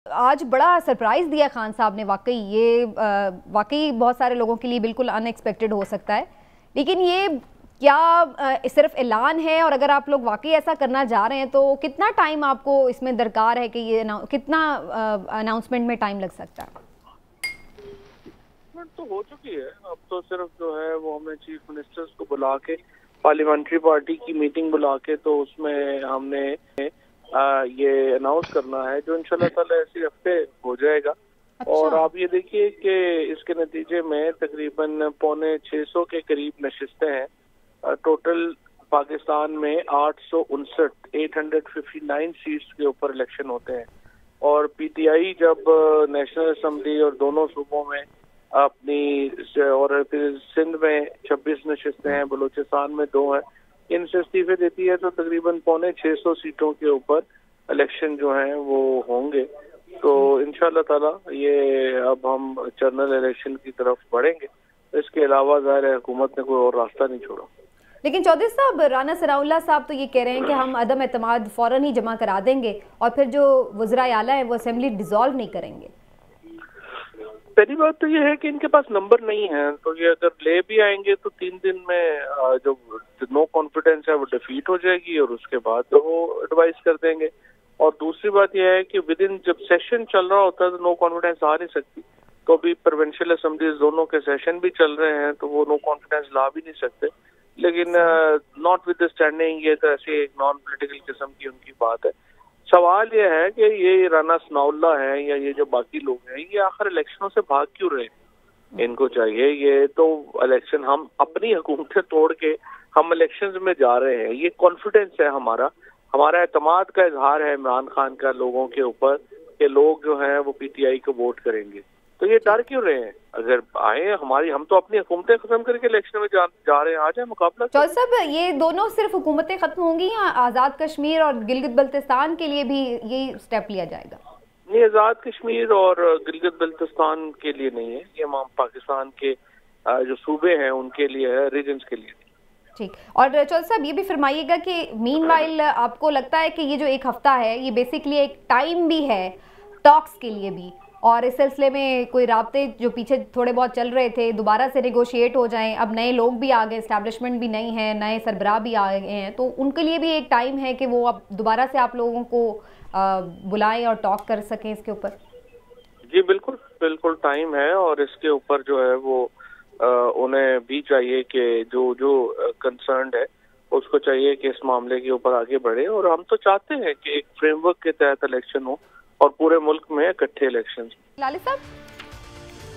आज बड़ा सरप्राइज दिया खान साहब ने, वाकई ये वाकई बहुत सारे लोगों के लिए बिल्कुल अनएक्सपेक्टेड हो सकता है, लेकिन ये क्या सिर्फ ऐलान है? और अगर आप लोग वाकई ऐसा करना जा रहे हैं तो कितना टाइम आपको इसमें दरकार है कि ये कितना अनाउंसमेंट में टाइम लग सकता है? तो हो चुकी है, अब तो सिर्फ जो है वो हमने चीफ मिनिस्टर्स को बुला के पार्लियामेंट्री पार्टी की मीटिंग बुला के तो उसमें हमने ये अनाउंस करना है, जो इंशाल्लाह ताला इसी हफ्ते हो जाएगा। अच्छा। और आप ये देखिए कि इसके नतीजे में तकरीबन 650 के करीब नशिस्तें हैं। टोटल पाकिस्तान में 859 सीट्स के ऊपर इलेक्शन होते हैं। और पीटीआई जब नेशनल असम्बली और दोनों सूबों में अपनी, और फिर सिंध में 26 नशिस्तें हैं, बलूचिस्तान में 2 है, इनसे इस्तीफे देती है तो तकरीबन 650 सीटों के ऊपर इलेक्शन जो हैं वो होंगे। तो इंशाल्लाह ताला ये अब हम जनरल इलेक्शन की तरफ बढ़ेंगे। इसके अलावा ज़ाहिर है हुकूमत ने कोई और रास्ता नहीं छोड़ा। लेकिन चौधरी साहब, राना सनाउल्लाह साहब तो ये कह रहे हैं कि हम अदम एतमाद फौरन ही जमा करा देंगे और फिर जो वज़राए आला है वो असेंबली डिसॉल्व नहीं करेंगे। पहली बात तो ये है कि इनके पास नंबर नहीं है, तो ये अगर ले भी आएंगे तो 3 दिन में जो नो कॉन्फिडेंस है वो डिफीट हो जाएगी और उसके बाद तो वो एडवाइस कर देंगे। और दूसरी बात यह है कि विद इन जब सेशन चल रहा होता है तो नो कॉन्फिडेंस आ नहीं सकती। तो अभी प्रोविंशियल असेंबलीज दोनों के सेशन भी चल रहे हैं तो वो नो कॉन्फिडेंस ला भी नहीं सकते। लेकिन नॉट विद स्टैंडिंग, ये तो ऐसे एक नॉन पोलिटिकल किस्म की उनकी बात है। सवाल ये है कि ये राना सनाउल्लाह है या ये जो बाकी लोग हैं, ये आखिर इलेक्शनों से भाग क्यों रहे हैं? इनको चाहिए ये तो इलेक्शन, हम अपनी हुकूमतें तोड़ के हम इलेक्शंस में जा रहे हैं। ये कॉन्फिडेंस है हमारा एतमाद का इजहार है इमरान खान का लोगों के ऊपर कि लोग जो हैं वो पीटीआई को वोट करेंगे। तो ये डर क्यों रहे हैं? अगर आए हम तो अपनी हुकूमतें खत्म करके इलेक्शन में जा रहे हैं। आ जाए मुकाबला। चौधरी साहब, ये दोनों सिर्फ हुकूमतें खत्म होंगी या आज़ाद कश्मीर और गिलगित बल्तिस्तान के लिए भी यही स्टेप लिया जाएगा? नहीं, आज़ाद कश्मीर और गिलगित बल्तिस्तान के लिए नहीं है, ये पाकिस्तान के जो सूबे हैं उनके लिए है, रीजन्स के लिए। ठीक। और चौधरी साहब ये भी फरमाइएगा कि मीनवाइल आपको लगता है कि ये जो एक हफ्ता है ये बेसिकली एक टाइम भी है टॉक्स के लिए भी, और इस सिलसिले में कोई राब्ते जो पीछे थोड़े बहुत चल रहे थे दोबारा से नेगोशिएट हो जाएं? अब नए लोग भी आ गए, एस्टैब्लिशमेंट भी नहीं है, नए सरबराह भी आ गए हैं, तो उनके लिए भी एक टाइम है कि वो अब दोबारा से आप लोगों को बुलाएं और टॉक कर सकें इसके ऊपर? जी बिल्कुल बिल्कुल टाइम है, और इसके ऊपर जो है वो उन्हें भी चाहिए कि जो कंसर्न्ड है उसको चाहिए कि इस मामले के ऊपर आगे बढ़े। और हम तो चाहते हैं कि एक फ्रेमवर्क के तहत इलेक्शन हो और पूरे मुल्क में इकट्ठे इलेक्शन। लाली साहब,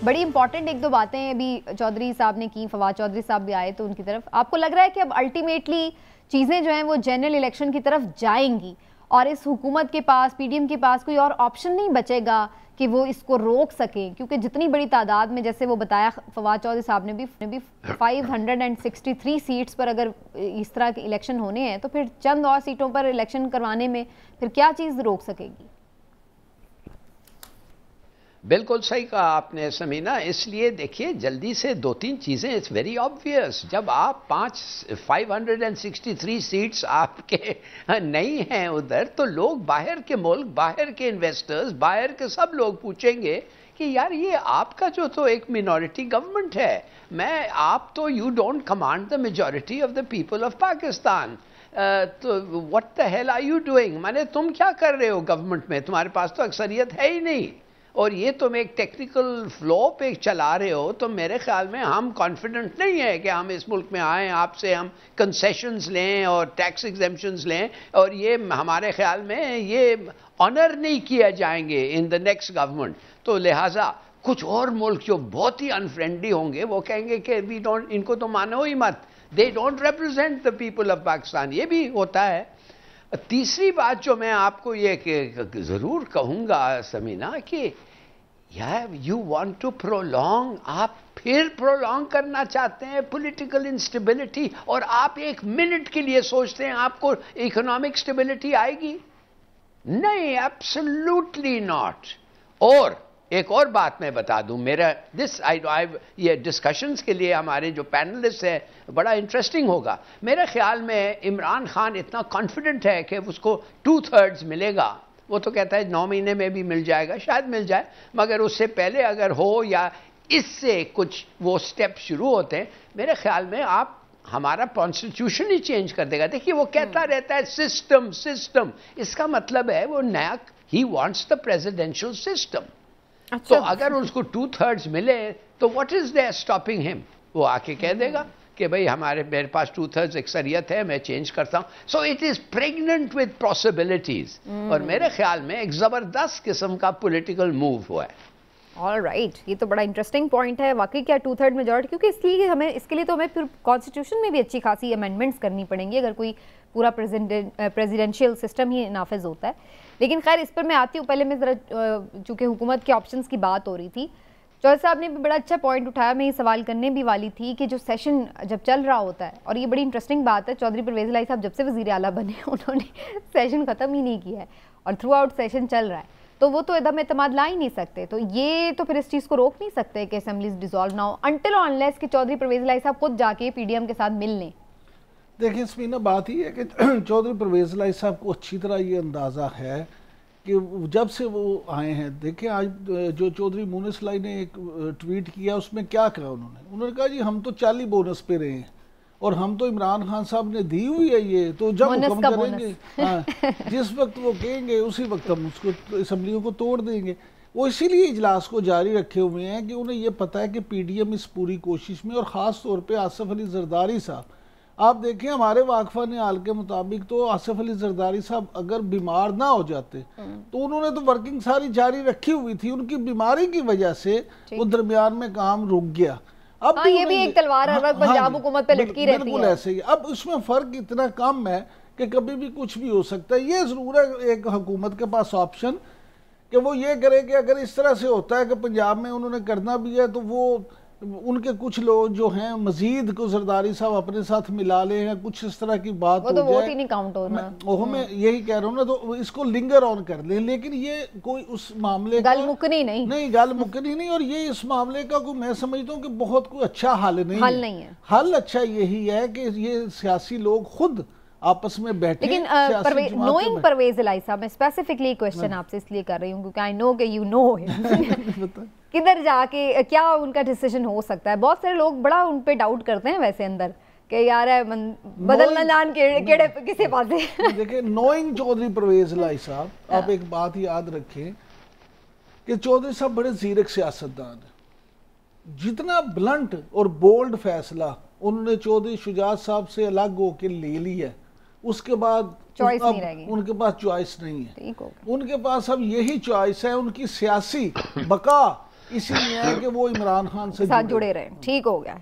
बड़ी इंपॉर्टेंट एक दो बातें अभी चौधरी साहब ने की, फवाद चौधरी साहब भी आए तो उनकी तरफ आपको लग रहा है कि अब अल्टीमेटली चीज़ें जो हैं वो जनरल इलेक्शन की तरफ जाएंगी और इस हुकूमत के पास, पीडीएम के पास कोई और ऑप्शन नहीं बचेगा कि वो इसको रोक सकें? क्योंकि जितनी बड़ी तादाद में, जैसे वो बताया फवाद चौधरी साहब ने भी 563 सीट्स पर अगर इस तरह के इलेक्शन होने हैं तो फिर चंद और सीटों पर इलेक्शन करवाने में फिर क्या चीज़ रोक सकेगी? बिल्कुल सही कहा आपने समीना। इसलिए देखिए जल्दी से 2-3 चीज़ें, इट्स वेरी ऑब्वियस। जब आप 563 सीट्स आपके नहीं हैं उधर, तो लोग बाहर के मुल्क, बाहर के इन्वेस्टर्स, बाहर के सब लोग पूछेंगे कि यार ये आपका जो तो एक मिनॉरिटी गवर्नमेंट है, आप तो you don't command the majority of the people of Pakistan, तो what the hell are you doing? माने तुम क्या कर रहे हो गवर्नमेंट में? तुम्हारे पास तो अक्सरियत है ही नहीं और ये तुम एक टेक्निकल फ्लो पे चला रहे हो। तो मेरे ख्याल में हम कॉन्फिडेंट नहीं है कि हम इस मुल्क में आएँ, आपसे हम कंसेशंस लें और टैक्स एग्जेम्पशंस लें, और ये हमारे ख्याल में ये ऑनर नहीं किया जाएंगे इन द नेक्स्ट गवर्नमेंट। तो लिहाजा कुछ और मुल्क जो बहुत ही अनफ्रेंडली होंगे वो कहेंगे कि वी डोंट, इनको तो मानो ही मत, they don't represent the people of Pakistan. ये भी होता है। तीसरी बात जो मैं आपको ये जरूर कहूंगा समीना कि यार यू वांट टू प्रोलॉन्ग, आप फिर प्रोलॉन्ग करना चाहते हैं पॉलिटिकल इंस्टेबिलिटी, और आप एक मिनट के लिए सोचते हैं आपको इकोनॉमिक स्टेबिलिटी आएगी? नहीं, एब्सोल्युटली नॉट। और एक और बात मैं बता दूं, मेरा ये डिस्कशंस के लिए हमारे जो पैनलिस्ट हैं बड़ा इंटरेस्टिंग होगा। मेरे ख्याल में इमरान खान इतना कॉन्फिडेंट है कि उसको 2/3 मिलेगा, वो तो कहता है 9 महीने में भी मिल जाएगा, शायद मिल जाए, मगर उससे पहले अगर हो या इससे कुछ वो स्टेप शुरू होते हैं, मेरे ख्याल में आप हमारा कॉन्स्टिट्यूशन ही चेंज कर देगा। देखिए वो कहता रहता है सिस्टम सिस्टम, इसका मतलब है वो नया, he wants the presidential system. तो अगर उसको 2/3 मिले तो what is there stopping him, वो आके कह देगा कि भाई मेरे पास 2/3 अक्सरियत है, मैं चेंज करता हूं। So it is pregnant with possibilities, और मेरे ख्याल में एक जबरदस्त किस्म का पॉलिटिकल मूव हुआ है। ऑल राइट, ये तो बड़ा इंटरेस्टिंग पॉइंट है वाकई, क्या 2/3 मेजॉरिटी, क्योंकि इसके लिए तो हमें फिर कॉन्स्टिट्यूशन में भी अच्छी खासी अमेंडमेंट्स करनी पड़ेंगी अगर कोई पूरा प्रेसिडेंशियल सिस्टम ही नाफिज होता है। लेकिन खैर इस पर मैं आती हूँ, पहले मैं ज़रा चूँकि हुकूमत के ऑप्शंस की बात हो रही थी, चौधरी साहब ने भी बड़ा अच्छा पॉइंट उठाया, मैं ये सवाल करने भी वाली थी कि जो सेशन जब चल रहा होता है, और ये बड़ी इंटरेस्टिंग बात है, चौधरी परवेज़ इलाही साहब जब से वज़ीर आला बने उन्होंने सेशन ख़त्म ही नहीं किया है और थ्रू आउट सेशन चल रहा है, तो वो तो एकदम एतमाद ला ही नहीं सकते। तो ये तो फिर इस चीज़ को रोक नहीं सकते कि असेंबलीज डिसॉल्व ना हो अनटिल और अनलेस कि चौधरी परवेज़ इलाही साहब खुद जाके पीडीएम के साथ मिल लें। देखिए इसमें ना बात ही है कि चौधरी परवेज़ इलाही साहब को अच्छी तरह ये अंदाज़ा है कि जब से वो आए हैं, देखिए आज जो चौधरी मुनिस इलाही ने एक ट्वीट किया उसमें क्या कहा उन्होंने कहा जी हम तो 40 बोनस पे रहे हैं और हम तो इमरान खान साहब ने दी हुई है ये, तो जब हुक्म करेंगे, हाँ, जिस वक्त वो कहेंगे उसी वक्त हम उसको असम्बलियों को तोड़ देंगे। वो इसीलिए इजलास को जारी रखे हुए हैं कि उन्हें ये पता है कि पीडीएम इस पूरी कोशिश में, और ख़ास तौर पे आसिफ अली जरदारी साहब, आप देखें हमारे वाकफा ने हाल के मुताबिक तो आसिफ अली जरदारी साहब अगर बीमार ना हो जाते तो उन्होंने तो वर्किंग सारी जारी रखी हुई थी, उनकी बीमारी की वजह से वो दरमियान में काम रुक गया। अब ये भी एक तलवार हर वक्त पंजाब हुकूमत पे लटकी रहती है। बिल्कुल ऐसे ही। अब उसमें फर्क इतना कम है कि कभी भी कुछ भी हो सकता है। ये जरूर है एक हुकूमत के पास ऑप्शन कि वो ये करे कि अगर इस तरह से होता है कि पंजाब में उन्होंने करना भी है तो वो उनके कुछ लोग जो हैं मजीद को जरदारी साहब अपने साथ मिला ले हैं, कुछ इस तरह की बात वो तो वोट ही नहीं काउंट होना। मैं यही कह रहा हूँ ना, तो इसको लिंगर ऑन कर ले, लेकिन ये कोई उस मामले गल मुकनी नहीं गल मुकनी नहीं, और ये इस मामले का कोई मैं समझता हूँ कि बहुत कोई अच्छा हल नहीं है। हल अच्छा यही है कि ये सियासी लोग खुद आपस में बैठे। लेकिन नोइंग परवेज़ इलाही साहब, मैं स्पेसिफिकली क्वेश्चन आपसे इसलिए कर रही हूँ क्योंकि आई नो कि यू नो किधर जाके क्या उनका डिसीजन हो सकता है। बहुत सारे लोग बड़ा उन पे डाउट करते हैं वैसे अंदर कि यार बदलना जान केड़े किसी पास है। देखिए नोइंग चौधरी परवेज़ इलाही साहब, आप एक बात याद रखें कि चौधरी साहब बड़े जीरक सियासतदान हैं। जितना ब्लंट और बोल्ड फैसला उन्होंने चौधरी शुजात साहब से अलग होकर ले लिया, उसके बाद चॉइस नहीं रहेगी, उनके पास चॉइस नहीं है। उनके पास अब यही चॉइस है, उनकी सियासी बका इसी में है कि वो इमरान खान से साथ जुड़े रहे। ठीक हो गया।